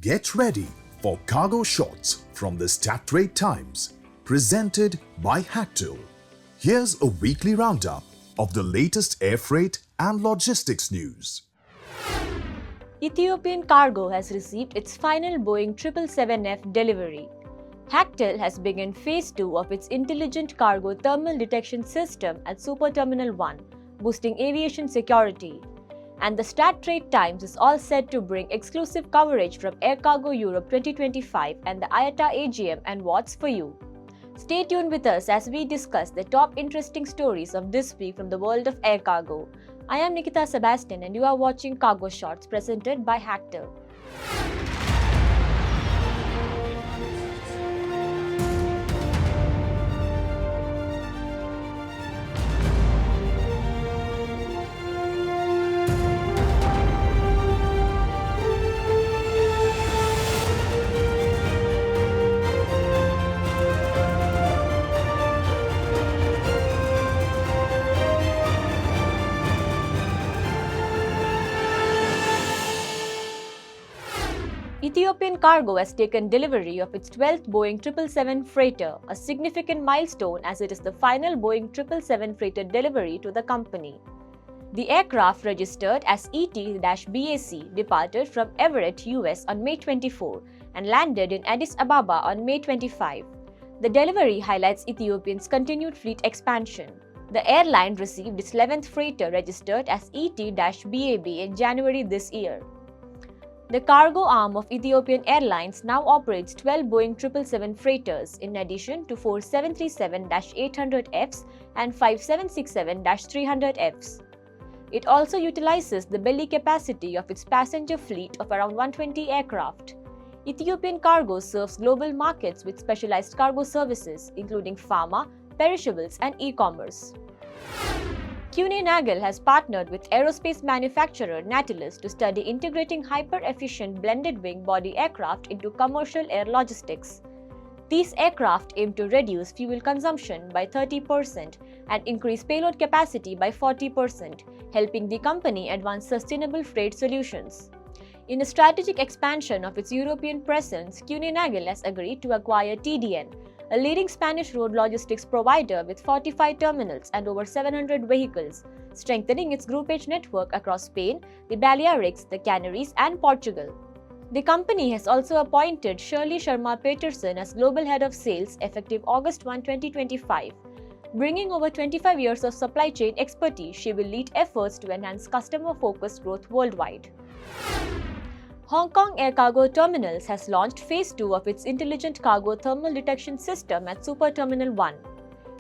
Get ready for cargo shots from the Strait Times, presented by Hactl. Here's a weekly roundup of the latest air freight and logistics news. Ethiopian cargo has received its final Boeing 777F delivery. Hactl has begun Phase 2 of its Intelligent Cargo Thermal Detection System at Super Terminal 1, boosting aviation security. And the Strait Times is all set to bring exclusive coverage from Air Cargo Europe 2025 and the IATA AGM and WATS for you. Stay tuned with us as we discuss the top interesting stories of this week from the world of air cargo. I am Nikita Sebastian and you are watching Cargo Shots presented by Hactl. Ethiopian Cargo has taken delivery of its 12th Boeing 777 freighter, a significant milestone as it is the final Boeing 777 freighter delivery to the company. The aircraft, registered as ET-BAC, departed from Everett, US on May 24 and landed in Addis Ababa on May 25. The delivery highlights Ethiopia's continued fleet expansion. The airline received its 11th freighter registered as ET-BAB in January this year. The cargo arm of Ethiopian Airlines now operates 12 Boeing 777 freighters in addition to 4 737-800Fs and 5 767-300Fs. It also utilizes the belly capacity of its passenger fleet of around 120 aircraft. Ethiopian Cargo serves global markets with specialized cargo services including pharma, perishables and e-commerce. Kuehne Nagel has partnered with aerospace manufacturer Natilus to study integrating hyper-efficient blended-wing body aircraft into commercial air logistics. These aircraft aim to reduce fuel consumption by 30% and increase payload capacity by 40%, helping the company advance sustainable freight solutions. In a strategic expansion of its European presence, Kuehne Nagel has agreed to acquire TDN, a leading Spanish road logistics provider with 45 terminals and over 700 vehicles, strengthening its groupage network across Spain, the Balearics, the Canaries, and Portugal. The company has also appointed Shirley Sharma Peterson as Global Head of Sales effective August 1, 2025. Bringing over 25 years of supply chain expertise, she will lead efforts to enhance customer-focused growth worldwide. Hong Kong Air Cargo Terminals has launched Phase 2 of its Intelligent Cargo Thermal Detection System at Super Terminal 1.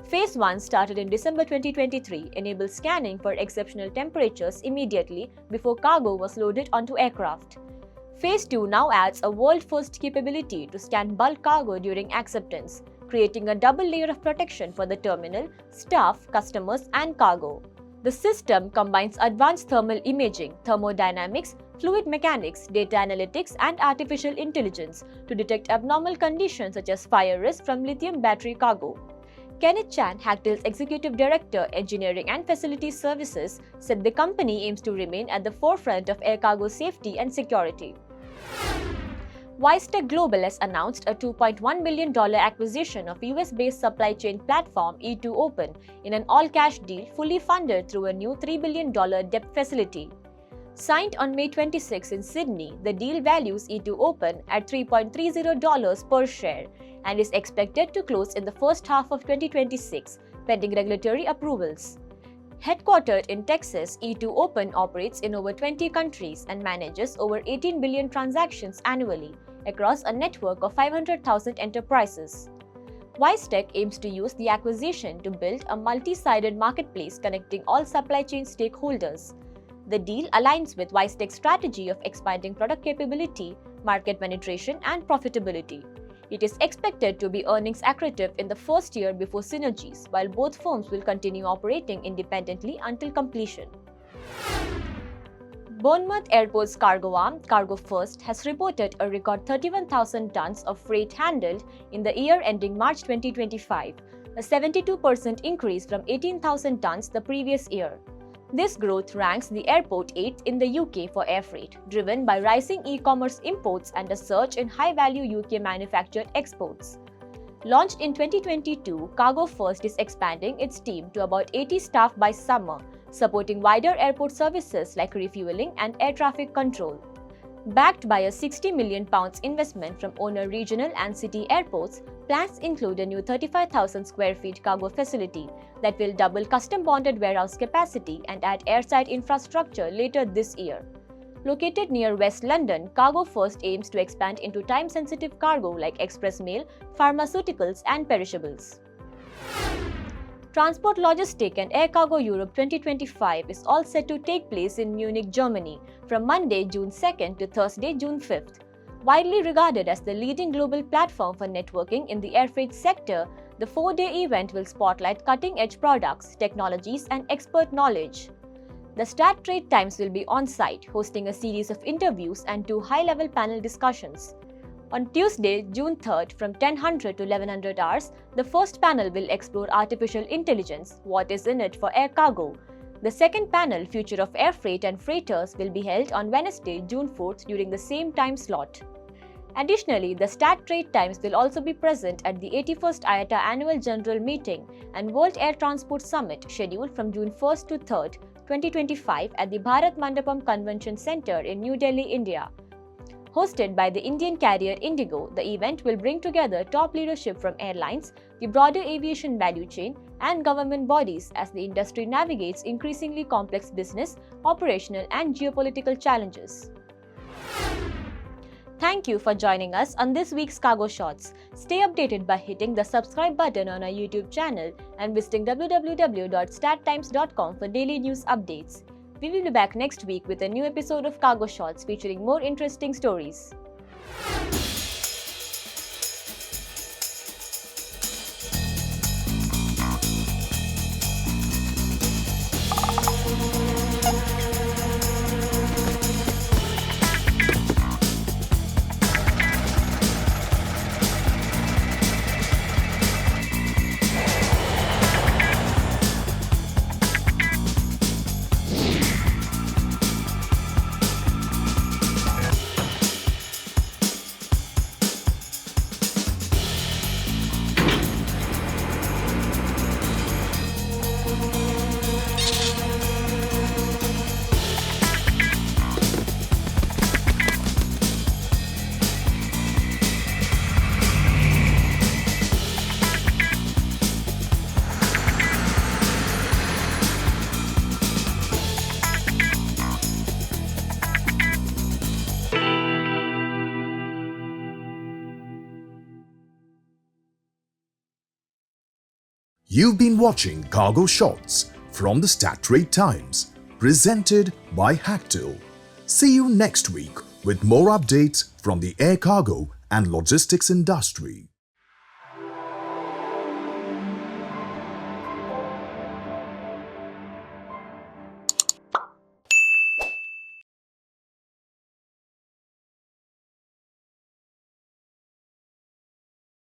Phase 1, started in December 2023, enables scanning for exceptional temperatures immediately before cargo was loaded onto aircraft. Phase 2 now adds a world-first capability to scan bulk cargo during acceptance, creating a double layer of protection for the terminal, staff, customers, and cargo. The system combines advanced thermal imaging, thermodynamics, fluid mechanics, data analytics, and artificial intelligence to detect abnormal conditions such as fire risk from lithium battery cargo. Kenneth Chan, Hactl's Executive Director, Engineering and Facilities Services, said the company aims to remain at the forefront of air cargo safety and security. WATS Global has announced a $2.1 billion acquisition of US-based supply chain platform E2 Open in an all-cash deal fully funded through a new $3 billion debt facility. Signed on May 26 in Sydney, the deal values E2 Open at $3.30 per share and is expected to close in the first half of 2026, pending regulatory approvals. Headquartered in Texas, E2 Open operates in over 20 countries and manages over 18 billion transactions annually across a network of 500,000 enterprises. WATS aims to use the acquisition to build a multi-sided marketplace connecting all supply chain stakeholders. The deal aligns with WATS strategy of expanding product capability, market penetration, and profitability. It is expected to be earnings accretive in the first year before synergies, while both firms will continue operating independently until completion. Bournemouth Airport's cargo arm, Cargo First, has reported a record 31,000 tons of freight handled in the year ending March 2025, a 72% increase from 18,000 tons the previous year. This growth ranks the airport 8th in the UK for air freight, driven by rising e-commerce imports and a surge in high-value UK manufactured exports. Launched in 2022, Cargo First is expanding its team to about 80 staff by summer, supporting wider airport services like refueling and air traffic control. Backed by a £60 million investment from owner regional and city airports, plans include a new 35,000 square feet cargo facility that will double custom-bonded warehouse capacity and add airside infrastructure later this year. Located near West London, Cargo First aims to expand into time-sensitive cargo like express mail, pharmaceuticals and perishables. Transport Logistic and Air Cargo Europe 2025 is all set to take place in Munich, Germany from Monday, June 2nd to Thursday, June 5th. Widely regarded as the leading global platform for networking in the air freight sector, the 4-day event will spotlight cutting-edge products, technologies and expert knowledge. The Stat Trade Times will be on-site, hosting a series of interviews and 2 high-level panel discussions. On Tuesday, June 3rd from 1000 to 1100 hours, the first panel will explore artificial intelligence, what is in it for air cargo. The second panel, Future of Air Freight and Freighters, will be held on Wednesday, June 4th during the same time slot. Additionally, the Stat Trade Times will also be present at the 81st IATA Annual General Meeting and World Air Transport Summit scheduled from June 1st to 3rd, 2025 at the Bharat Mandapam Convention Centre in New Delhi, India. Hosted by the Indian carrier Indigo, the event will bring together top leadership from airlines, the broader aviation value chain, and government bodies as the industry navigates increasingly complex business, operational, and geopolitical challenges. Thank you for joining us on this week's Cargo Shots. Stay updated by hitting the subscribe button on our YouTube channel and visiting www.stattimes.com for daily news updates. We will be back next week with a new episode of Cargo Shots featuring more interesting stories. You've been watching Cargo Shots from the Stat Trade Times, presented by Hactl. See you next week with more updates from the air cargo and logistics industry.